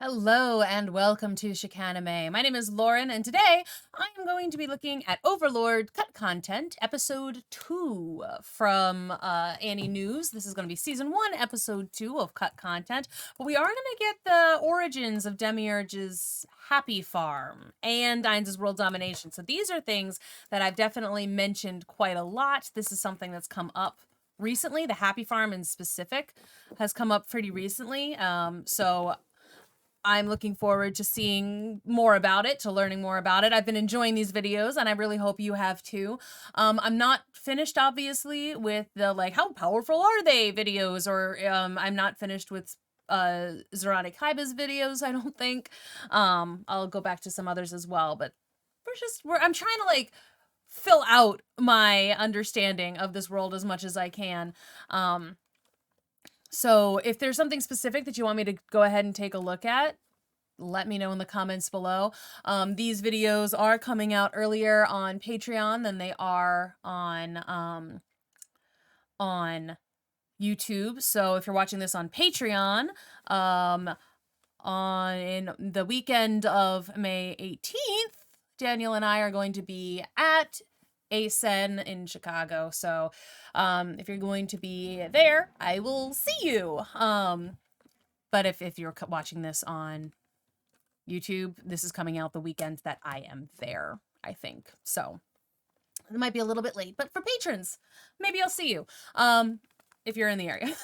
Hello and welcome to Chicanime. My name is Lauren, and today I am going to be looking at Overlord Cut Content, Episode 2 from AniNews. This is going to be Season 1, Episode 2 of Cut Content, but we are going to get the origins of Demiurge's Happy Farm and Ainz's World Domination. So these are things that I've definitely mentioned quite a lot. This is something that's come up recently. The Happy Farm in specific has come up pretty recently, so I'm looking forward to seeing more about it, to learning more about it. I've been enjoying these videos, and I really hope you have too. I'm not finished, obviously, with the, how powerful are they videos, or I'm not finished with Zoronic Kaiba's videos, I don't think. I'll go back to some others as well, but I'm trying to, fill out my understanding of this world as much as I can. So if there's something specific that you want me to go ahead and take a look at, let me know in the comments below. These videos are coming out earlier on Patreon than they are on YouTube. So if you're watching this on Patreon, in the weekend of May 18th, Daniel and I are going to be at Ainz in Chicago. So if you're going to be there, I will see you. But if you're watching this on YouTube, this is coming out the weekend that I am there, I think. So it might be a little bit late, but for patrons, maybe I'll see you if you're in the area.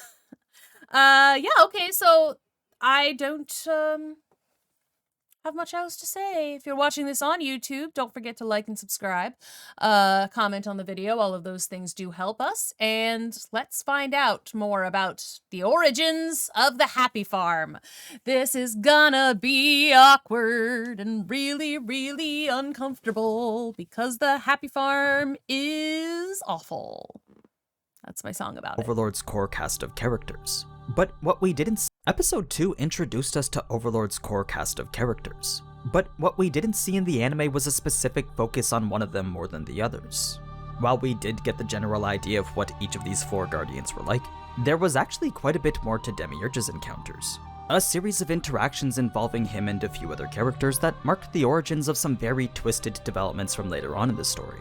Yeah, okay, so I don't have much else to say. If you're watching this on YouTube, don't forget to like and subscribe, comment on the video. All of those things do help us, and let's find out more about the origins of the Happy Farm. This is gonna be awkward and really, really uncomfortable because the Happy Farm is awful. That's my song about Overlord's core cast of characters. But what we didn't see, Episode 2 introduced us to Overlord's core cast of characters. But what we didn't see in the anime was a specific focus on one of them more than the others. While we did get the general idea of what each of these four guardians were like, there was actually quite a bit more to Demiurge's encounters. A series of interactions involving him and a few other characters that marked the origins of some very twisted developments from later on in the story.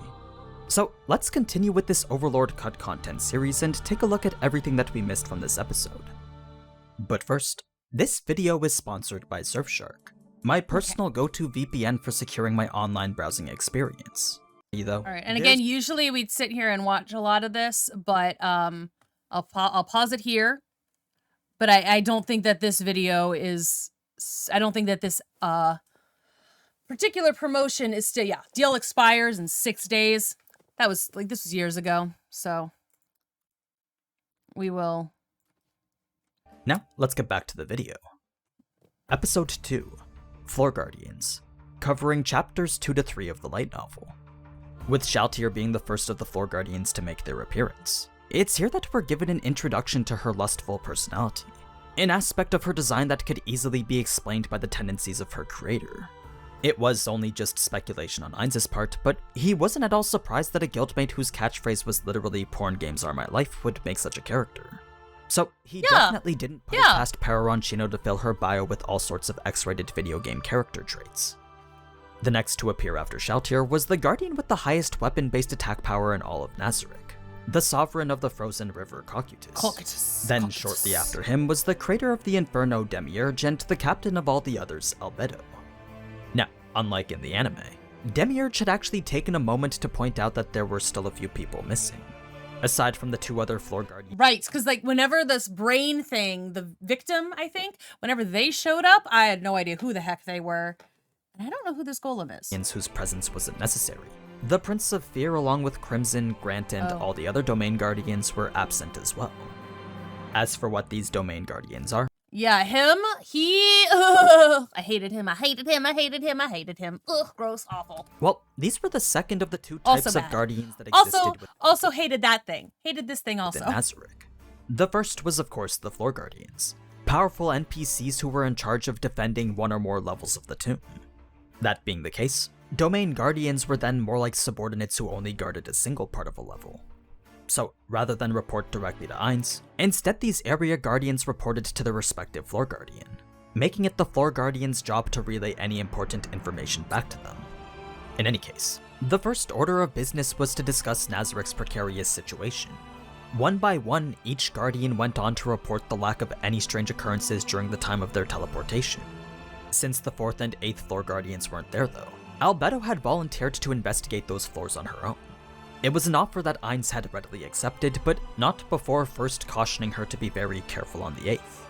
So let's continue with this Overlord Cut Content series and take a look at everything that we missed from this episode. But first, this video is sponsored by Surfshark, my personal go-to VPN for securing my online browsing experience. Alright, and again, usually we'd sit here and watch a lot of this, but I'll pause it here. But I don't think that this video is, I don't think that this particular promotion is still, yeah, deal expires in 6 days. That was, this was years ago, so we will. Now, let's get back to the video. Episode 2, Floor Guardians, covering chapters 2 to 3 of the light novel. With Shaltir being the first of the Floor Guardians to make their appearance, it's here that we're given an introduction to her lustful personality, an aspect of her design that could easily be explained by the tendencies of her creator. It was only just speculation on Ainz's part, but he wasn't at all surprised that a guildmate whose catchphrase was literally "porn games are my life" would make such a character. So he definitely didn't put it past Pararon Shino to fill her bio with all sorts of X-rated video game character traits. The next to appear after Shaltir was the guardian with the highest weapon-based attack power in all of Nazarick, the sovereign of the frozen river Cocytus. Then shortly after him was the creator of the Inferno Demiurge and the captain of all the others, Albedo. Now, unlike in the anime, Demiurge had actually taken a moment to point out that there were still a few people missing. Aside from the two other floor guardians. Right, because whenever this brain thing, the victim, I think, whenever they showed up, I had no idea who the heck they were. And I don't know who this golem is. Whose presence wasn't necessary. The Prince of Fear along with Crimson, Grant, and all the other domain guardians were absent as well. As for what these domain guardians are, yeah, him, I hated him, I hated him, I hated him, I hated him. Ugh, gross, awful. Well, these were the second of the two types of guardians that existed Also hated that thing. Hated this thing also. Nazarick. The first was of course the Floor Guardians, powerful NPCs who were in charge of defending one or more levels of the tomb. That being the case, domain guardians were then more like subordinates who only guarded a single part of a level. So, rather than report directly to Ainz, instead these area guardians reported to their respective floor guardian. making it the Floor Guardian's job to relay any important information back to them. In any case, the first order of business was to discuss Nazarick's precarious situation. One by one, each Guardian went on to report the lack of any strange occurrences during the time of their teleportation. Since the 4th and 8th Floor Guardians weren't there though, Albedo had volunteered to investigate those floors on her own. It was an offer that Ainz had readily accepted, but not before first cautioning her to be very careful on the 8th.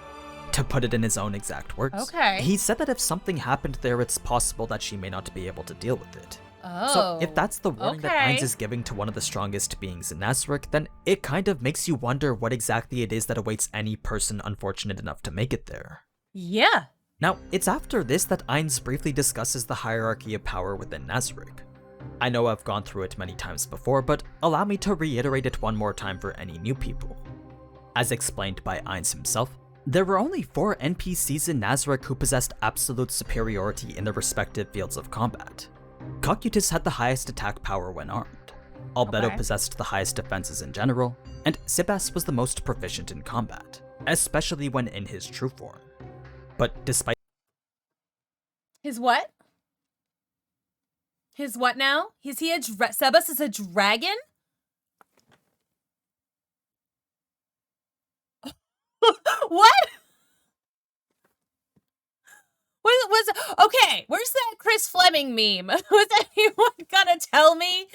To put it in his own exact words, he said that if something happened there, it's possible that she may not be able to deal with it. So if that's the warning that Ainz is giving to one of the strongest beings in Nazarick, then it kind of makes you wonder what exactly it is that awaits any person unfortunate enough to make it there. Yeah. Now, it's after this that Ainz briefly discusses the hierarchy of power within Nazarick. I know I've gone through it many times before, but allow me to reiterate it one more time for any new people. As explained by Ainz himself, there were only 4 NPCs in Nazarick who possessed absolute superiority in their respective fields of combat. Cocytus had the highest attack power when armed, Albedo possessed the highest defenses in general, and Sibas was the most proficient in combat, especially when in his true form. But despite his what? His what now? Is he Sebas is a dragon? What? Okay, where's that Chris Fleming meme? Was anyone gonna tell me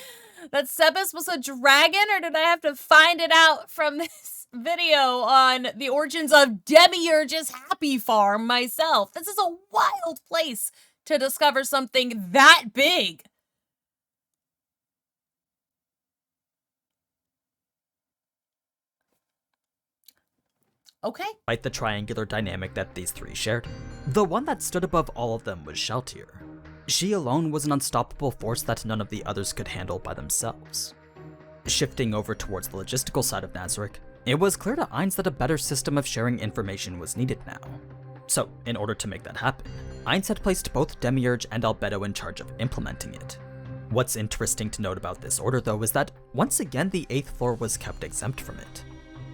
that Sebas was a dragon, or did I have to find it out from this video on the origins of Demiurge's Happy Farm myself? This is a wild place to discover something that big. Okay. Despite the triangular dynamic that these 3 shared, the one that stood above all of them was Shaltir. She alone was an unstoppable force that none of the others could handle by themselves. Shifting over towards the logistical side of Nazarick, it was clear to Ainz that a better system of sharing information was needed now. So, in order to make that happen, Ainz had placed both Demiurge and Albedo in charge of implementing it. What's interesting to note about this order though is that once again the 8th floor was kept exempt from it.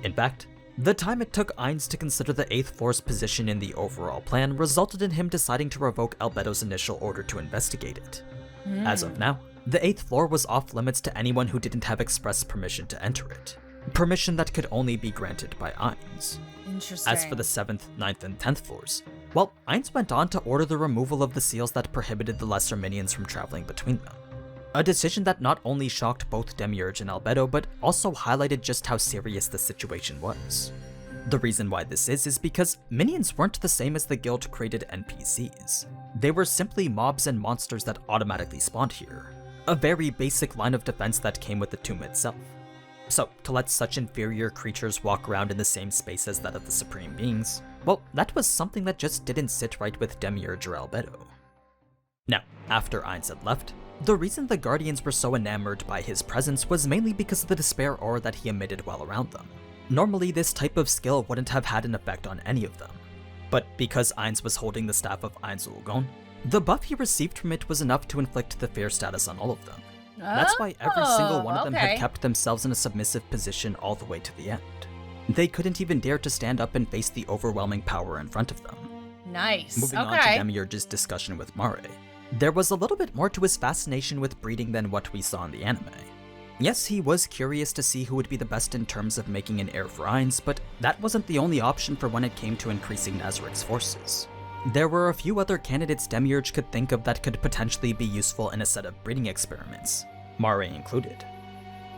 In fact, the time it took Ainz to consider the 8th floor's position in the overall plan resulted in him deciding to revoke Albedo's initial order to investigate it. As of now, the 8th floor was off limits to anyone who didn't have express permission to enter it. Permission that could only be granted by Ainz. Interesting. As for the 7th, 9th, and 10th floors, well, Ainz went on to order the removal of the seals that prohibited the lesser minions from traveling between them. A decision that not only shocked both Demiurge and Albedo, but also highlighted just how serious the situation was. The reason why this is because minions weren't the same as the guild-created NPCs. They were simply mobs and monsters that automatically spawned here. A very basic line of defense that came with the tomb itself. So, to let such inferior creatures walk around in the same space as that of the Supreme Beings, well, that was something that just didn't sit right with Demiurge or Albedo. Now, after Ainz had left, the reason the Guardians were so enamored by his presence was mainly because of the despair aura that he emitted while around them. Normally, this type of skill wouldn't have had an effect on any of them. But because Ainz was holding the staff of Ainz Ulgon, the buff he received from it was enough to inflict the fear status on all of them. That's why every single one of them had kept themselves in a submissive position all the way to the end. They couldn't even dare to stand up and face the overwhelming power in front of them. Nice. Moving on to Demiurge's discussion with Mare. There was a little bit more to his fascination with breeding than what we saw in the anime. Yes, he was curious to see who would be the best in terms of making an heir for Ainz, but that wasn't the only option for when it came to increasing Nazarick's forces. There were a few other candidates Demiurge could think of that could potentially be useful in a set of breeding experiments, Mare included.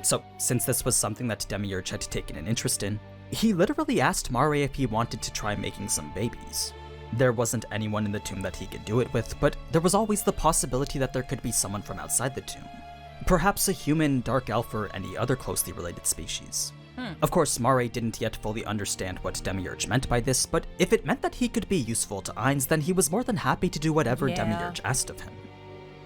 So, since this was something that Demiurge had taken an interest in, he literally asked Mare if he wanted to try making some babies. There wasn't anyone in the tomb that he could do it with, but there was always the possibility that there could be someone from outside the tomb. Perhaps a human, dark elf, or any other closely related species. Of course, Mare didn't yet fully understand what Demiurge meant by this, but if it meant that he could be useful to Ainz, then he was more than happy to do whatever Demiurge asked of him.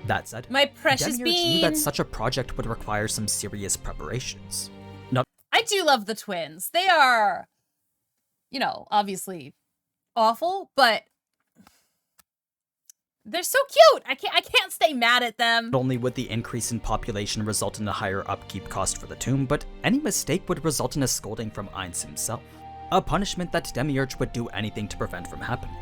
That said, my precious Demiurge bean knew that such a project would require some serious preparations. I do love the twins. They are, obviously awful, but they're so cute. I can't stay mad at them. Not only would the increase in population result in a higher upkeep cost for the tomb, but any mistake would result in a scolding from Ainz himself. A punishment that Demiurge would do anything to prevent from happening.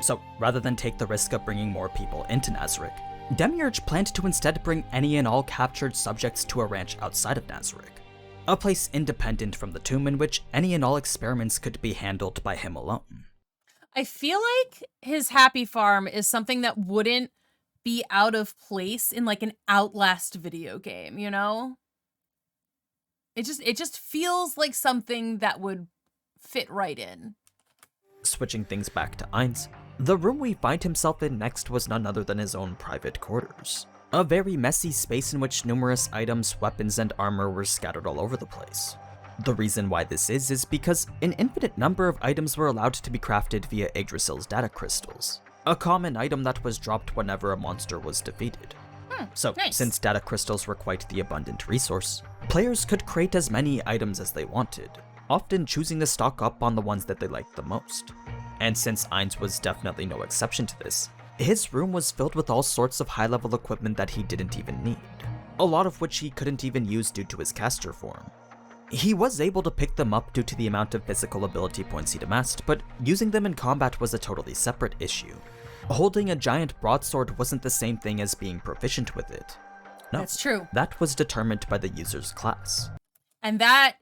So rather than take the risk of bringing more people into Nazarick, Demiurge planned to instead bring any and all captured subjects to a ranch outside of Nazarick, a place independent from the tomb in which any and all experiments could be handled by him alone. I feel like his happy farm is something that wouldn't be out of place in like an Outlast video game, you know? It just feels like something that would fit right in. Switching things back to Ainz, the room we find himself in next was none other than his own private quarters. A very messy space in which numerous items, weapons, and armor were scattered all over the place. The reason why this is because an infinite number of items were allowed to be crafted via Yggdrasil's data crystals, a common item that was dropped whenever a monster was defeated. So, nice. Since data crystals were quite the abundant resource, players could create as many items as they wanted, often choosing to stock up on the ones that they liked the most. And since Ainz was definitely no exception to this, his room was filled with all sorts of high-level equipment that he didn't even need, a lot of which he couldn't even use due to his caster form. He was able to pick them up due to the amount of physical ability points he'd amassed, but using them in combat was a totally separate issue. Holding a giant broadsword wasn't the same thing as being proficient with it. No, That's true. That was determined by the user's class. And that's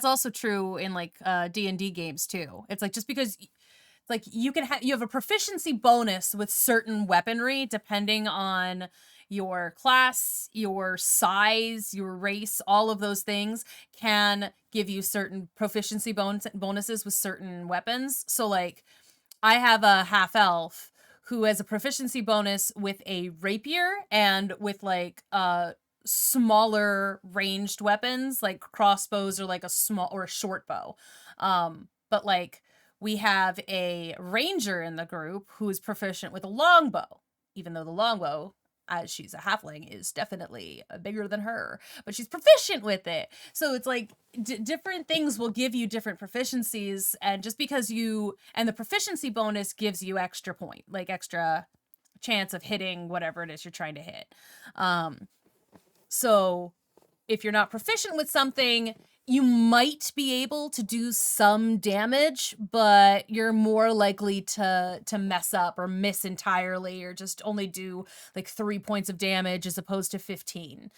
also true in like D&D games too. It's like just because it's like you have a proficiency bonus with certain weaponry depending on your class, your size, your race, all of those things can give you certain proficiency bonuses with certain weapons. So like I have a half elf who has a proficiency bonus with a rapier and with like smaller ranged weapons like crossbows or like a short bow. But like we have a ranger in the group who is proficient with a longbow, even though the longbow, as she's a halfling, is definitely bigger than her, but she's proficient with it. So it's like different things will give you different proficiencies, and just because and the proficiency bonus gives you extra point, like extra chance of hitting whatever it is you're trying to hit. So if you're not proficient with something, you might be able to do some damage, but you're more likely to mess up or miss entirely or just only do like 3 points of damage as opposed to 15.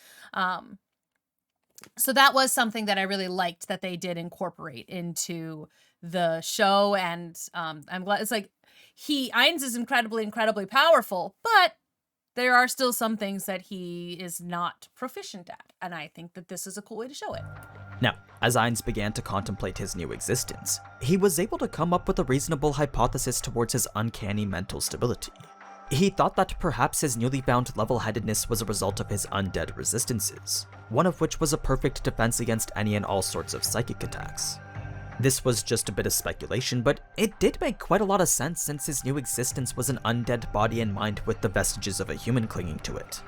So that was something that I really liked that they did incorporate into the show. And I'm glad it's like Ainz is incredibly powerful, but there are still some things that he is not proficient at. And I think that this is a cool way to show it. Now, as Ainz began to contemplate his new existence, he was able to come up with a reasonable hypothesis towards his uncanny mental stability. He thought that perhaps his newly found level-headedness was a result of his undead resistances, one of which was a perfect defense against any and all sorts of psychic attacks. This was just a bit of speculation, but it did make quite a lot of sense since his new existence was an undead body and mind with the vestiges of a human clinging to it.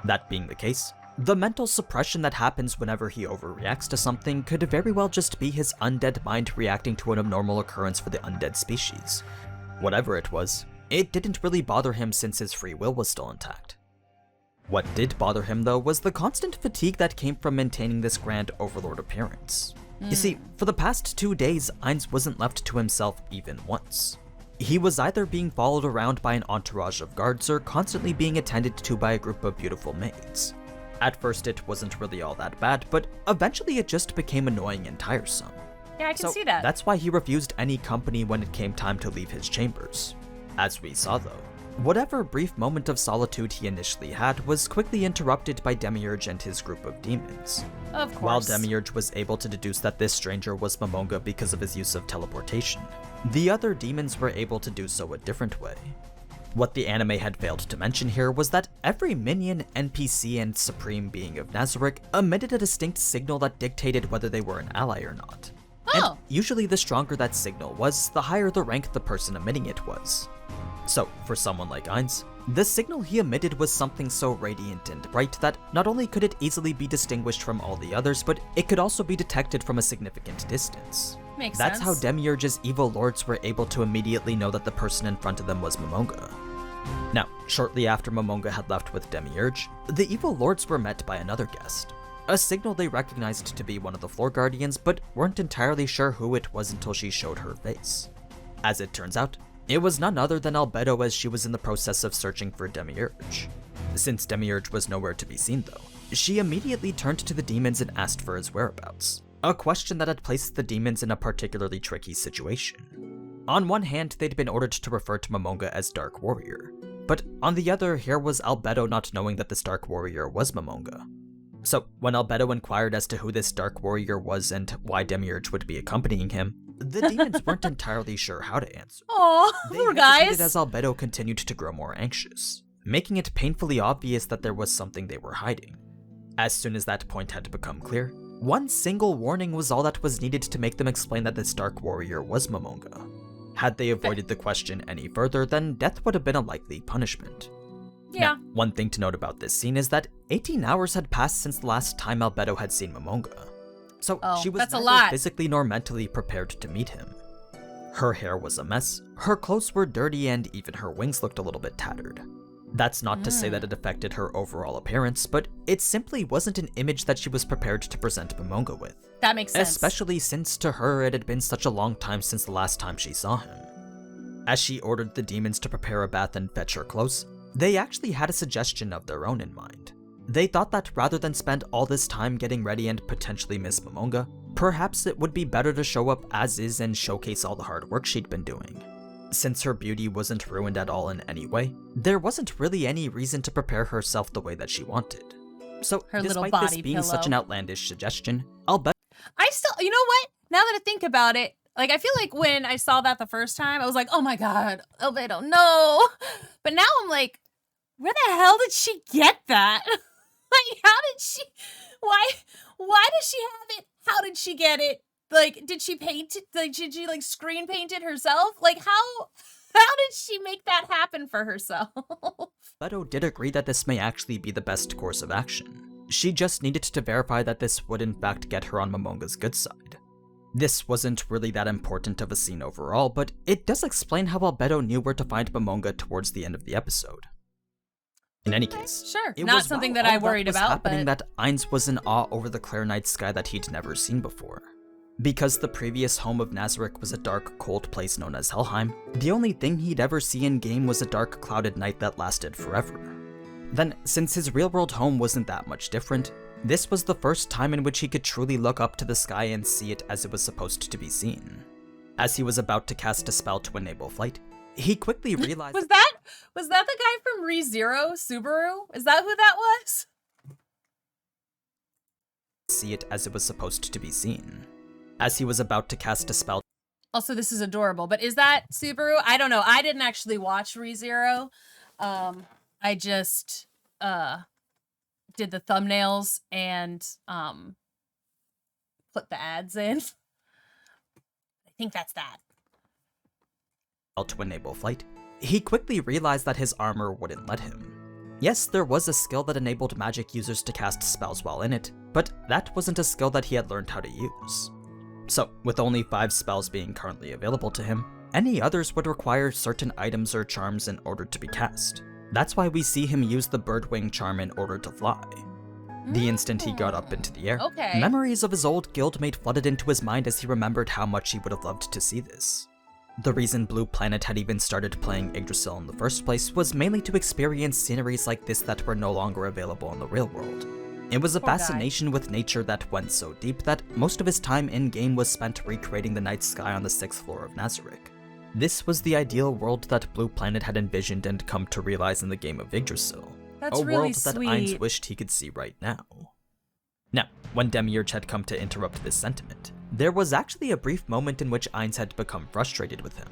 That being the case, the mental suppression that happens whenever he overreacts to something could very well just be his undead mind reacting to an abnormal occurrence for the undead species. Whatever it was, it didn't really bother him since his free will was still intact. What did bother him though was the constant fatigue that came from maintaining this grand Overlord appearance. You see, for the past 2 days, Ainz wasn't left to himself even once. He was either being followed around by an entourage of guards or constantly being attended to by a group of beautiful maids. At first it wasn't really all that bad, but eventually it just became annoying and tiresome. Yeah, I can see that. That's why he refused any company when it came time to leave his chambers. As we saw though, whatever brief moment of solitude he initially had was quickly interrupted by Demiurge and his group of demons. Of course. While Demiurge was able to deduce that this stranger was Momonga because of his use of teleportation, the other demons were able to do so a different way. What the anime had failed to mention here was that every minion, NPC, and supreme being of Nazarick emitted a distinct signal that dictated whether they were an ally or not. Oh. And usually the stronger that signal was, the higher the rank the person emitting it was. So, for someone like Ainz, the signal he emitted was something so radiant and bright that not only could it easily be distinguished from all the others, but it could also be detected from a significant distance. Makes That's sense. how Demiurge's evil lords were able to immediately know that the person in front of them was Momonga. Now, shortly after Momonga had left with Demiurge, the evil lords were met by another guest. A signal they recognized to be one of the floor guardians, but weren't entirely sure who it was until she showed her face. As it turns out, It was none other than Albedo, as she was in the process of searching for Demiurge. Since Demiurge was nowhere to be seen though, she immediately turned to the demons and asked for his whereabouts, a question that had placed the demons in a particularly tricky situation. On one hand, they'd been ordered to refer to Momonga as Dark Warrior, but on the other, here was Albedo not knowing that this Dark Warrior was Momonga. So when Albedo inquired as to who this Dark Warrior was and why Demiurge would be accompanying him, the demons weren't entirely sure how to answer. Aw, poor guys. As Albedo continued to grow more anxious, making it painfully obvious that there was something they were hiding. As soon as that point had become clear, one single warning was all that was needed to make them explain that this Dark Warrior was Momonga. Had they avoided the question any further, then death would have been a likely punishment. Yeah. Now, one thing to note about this scene is that 18 hours had passed since the last time Albedo had seen Momonga. So she was neither physically nor mentally prepared to meet him. Her hair was a mess, her clothes were dirty, and even her wings looked a little bit tattered. That's not to say that it affected her overall appearance, but it simply wasn't an image that she was prepared to present Momonga with. That makes sense. Especially since to her it had been such a long time since the last time she saw him. As she ordered the demons to prepare a bath and fetch her clothes, they actually had a suggestion of their own in mind. They thought that rather than spend all this time getting ready and potentially miss Momonga, perhaps it would be better to show up as is and showcase all the hard work she'd been doing. Since her beauty wasn't ruined at all in any way, there wasn't really any reason to prepare herself the way that she wanted. So, despite this being such an outlandish suggestion, I'll bet. You know what? Now that I think about it, like, I feel like when I saw that the first time, I was like, oh my god, Albedo, no. But now I'm like, where the hell did she get that? Like, how did she, why does she have it? How did she get it? Like, did she paint it? Like, did she, like, screen paint it herself? Like, how did she make that happen for herself? Albedo did agree that this may actually be the best course of action. She just needed to verify that this would in fact get her on Momonga's good side. This wasn't really that important of a scene overall, but it does explain how Albedo knew where to find Momonga towards the end of the episode. In any case, sure, not something that I worried about, but that Ainz was in awe over the clear night sky that he'd never seen before. Because the previous home of Nazarick was a dark, cold place known as Helheim, the only thing he'd ever see in-game was a dark, clouded night that lasted forever. Then, since his real-world home wasn't that much different, this was the first time in which he could truly look up to the sky and see it as it was supposed to be seen. As he was about to cast a spell to enable flight, he quickly realized— Was that the guy from ReZero, Subaru? Is that who that was? See it as it was supposed to be seen. As he was about to cast a spell— Also, this is adorable, but is that Subaru? I don't know. I didn't actually watch ReZero. I just did the thumbnails and put the ads in. I think that's that. To enable flight, he quickly realized that his armor wouldn't let him. Yes, there was a skill that enabled magic users to cast spells while in it, but that wasn't a skill that he had learned how to use. So, with only 5 spells being currently available to him, any others would require certain items or charms in order to be cast. That's why we see him use the birdwing charm in order to fly. The instant he got up into the air, memories of his old guildmate flooded into his mind as he remembered how much he would have loved to see this. The reason Blue Planet had even started playing Yggdrasil in the first place was mainly to experience sceneries like this that were no longer available in the real world. It was a fascination with nature that went so deep that most of his time in-game was spent recreating the night sky on the 6th floor of Nazarick. This was the ideal world that Blue Planet had envisioned and come to realize in the game of Yggdrasil. That's a really world that Ainz wished he could see right now. Now, when Demiurge had come to interrupt this sentiment, there was actually a brief moment in which Ainz had become frustrated with him.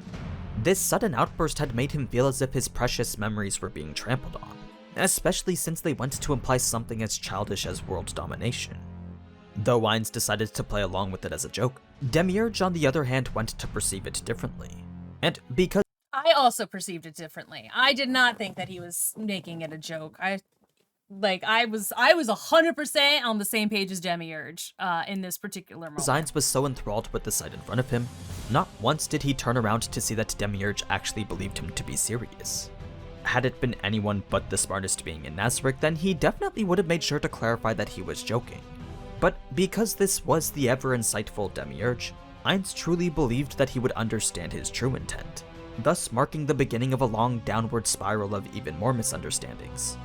This sudden outburst had made him feel as if his precious memories were being trampled on, especially since they went to imply something as childish as world domination. Though Ainz decided to play along with it as a joke, Demiurge on the other hand went to perceive it differently. And because I also perceived it differently. I did not think that he was making it a joke. I was 100% on the same page as Demiurge in this particular moment. Ainz was so enthralled with the sight in front of him, not once did he turn around to see that Demiurge actually believed him to be serious. Had it been anyone but the smartest being in Nazarick, then he definitely would have made sure to clarify that he was joking. But because this was the ever-insightful Demiurge, Ainz truly believed that he would understand his true intent. thus marking the beginning of a long downward spiral of even more misunderstandings.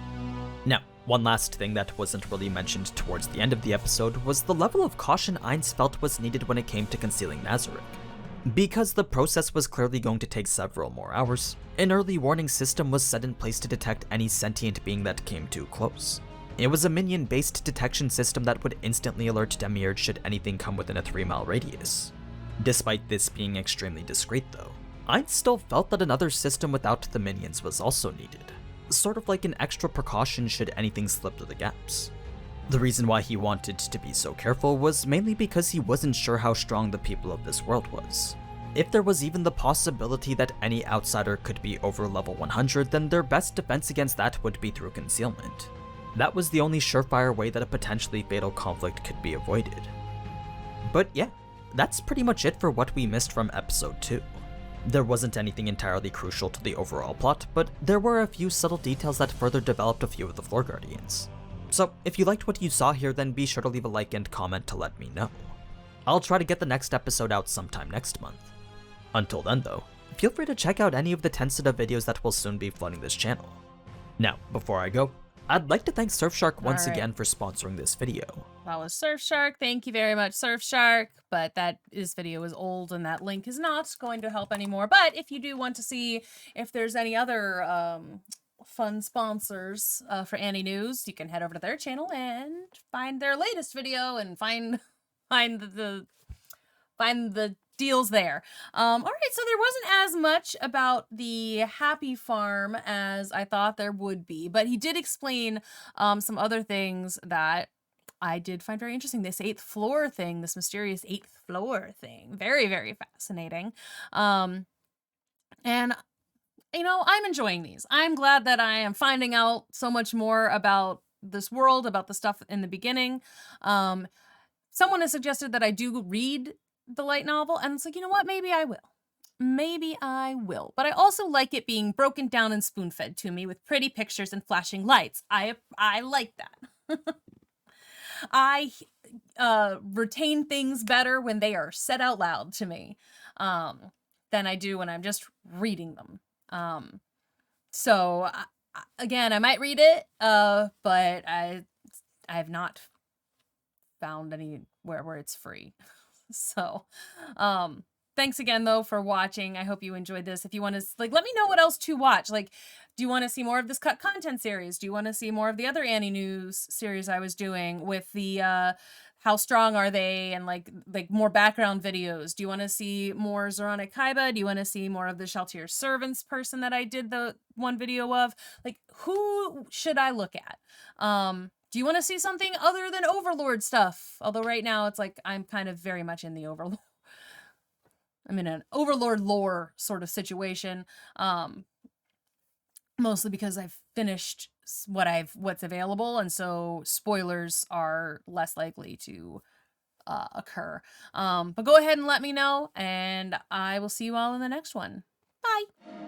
Now, one last thing that wasn't really mentioned towards the end of the episode was the level of caution Ainz felt was needed when it came to concealing Nazarick. Because the process was clearly going to take several more hours, an early warning system was set in place to detect any sentient being that came too close. It was a minion-based detection system that would instantly alert Demiurge should anything come within a 3-mile radius. Despite this being extremely discreet though, Ainz still felt that another system without the minions was also needed, sort of like an extra precaution should anything slip through the gaps. The reason why he wanted to be so careful was mainly because he wasn't sure how strong the people of this world was. If there was even the possibility that any outsider could be over level 100, then their best defense against that would be through concealment. That was the only surefire way that a potentially fatal conflict could be avoided. But yeah, that's pretty much it for what we missed from episode 2. There wasn't anything entirely crucial to the overall plot, but there were a few subtle details that further developed a few of the Floor Guardians. So if you liked what you saw here, then be sure to leave a like and comment to let me know. I'll try to get the next episode out sometime next month. Until then though, feel free to check out any of the Tensida videos that will soon be flooding this channel. Now, before I go, I'd like to thank Surfshark once again for sponsoring this video. That was Surfshark. Thank you very much, Surfshark. But this video is old and that link is not going to help anymore. But if you do want to see if there's any other fun sponsors for AniNews, you can head over to their channel and find their latest video and find the deals there. All right, so there wasn't as much about the Happy Farm as I thought there would be, but he did explain some other things that I did find very interesting. This 8th floor thing, this mysterious 8th floor thing, very, very fascinating. And you know, I'm enjoying these. I'm glad that I am finding out so much more about this world, about the stuff in the beginning. Someone has suggested that I do read the light novel, and it's like, you know what, maybe I will. Maybe I will. But I also like it being broken down and spoon-fed to me with pretty pictures and flashing lights. I like that. I retain things better when they are said out loud to me than I do when I'm just reading them. So again, I might read it, but I have not found anywhere where it's free. So, thanks again though for watching. I hope you enjoyed this. If you want to, like, let me know what else to watch. Like, do you want to see more of this cut content series? Do you want to see more of the other AniNews series I was doing with the, how strong are they, and like more background videos? Do you want to see more Zoronic Kaiba? Do you want to see more of the Sheltier Servants person that I did the one video of? Like, who should I look at? Do you want to see something other than Overlord stuff? Although right now it's like I'm kind of very much in the Overlord. I'm in an Overlord lore sort of situation. Mostly because I've finished what's available, and so spoilers are less likely to occur. But go ahead and let me know, and I will see you all in the next one. Bye!